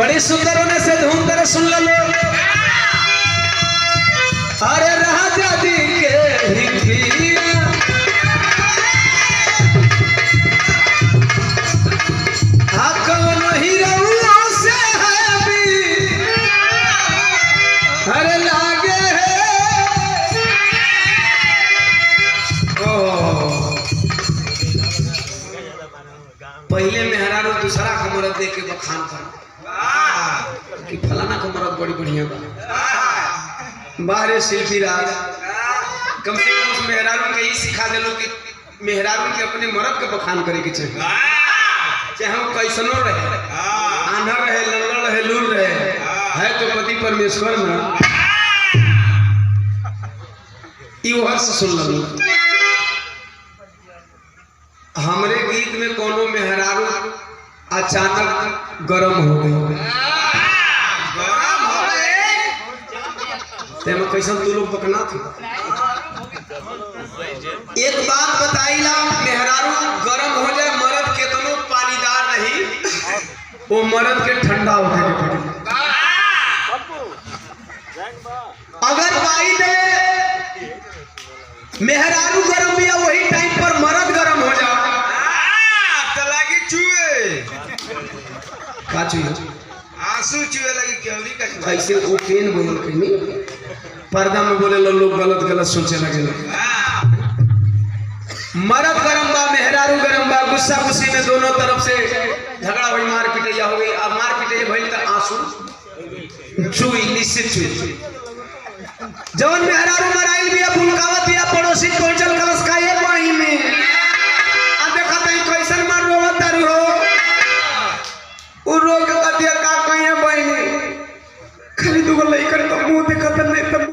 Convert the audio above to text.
बड़ी सुंदर होने से धूम तरह सुन लो। अरे राजा जी के हिंदिया कौन हीरो से है भी अरे लागे है। पहले मेहरारू दूसरा का मरद देख के बखान कर कि फलाना का मरद बड़ी बढ़िया बा। बाहरे शिल्पी राज कम से कम उस मेहरारू के ही सिखा दिलो कि मेहरारू के अपने मरद के बखान करे के चाहिए, चाहे वो कैसनो रहे, आंधर रहे, लंगड़ रहे, लूर रहे, है तो पति परमेश्वर में। यो हर्ष सुन लो। हमरे गीत में कोनो मेहरारू अचानक गरम हो गई, तेमा कैसन तू लोग बकना था। एक बात बताइला, मेहरारू गरम हो जाए, मर्द केतनो पानीदार नहीं, वो मर्द के ठंडा होने के पड़े। अगर भाई ने मेहरारू गरम दिया वही टाइम पर मर्द गरम हो जाओ तो लगी चूहे का चूहे आंसू चूहे लगी केवली का ऐसे वो पेन बोल के नहीं पर्दा में बोले लोग गलत गलत सोचे लगे। मर्द गरम बा मेहरारू गरम बा, गुस्सा गुस्सी में दोनों तरफ से झगड़ा हुई, मार पिटैया हो गई। अब मार पिटैया भइल त आंसू चुई निश्चित चुई। जवन मेहरारू मराइल बिया फुलका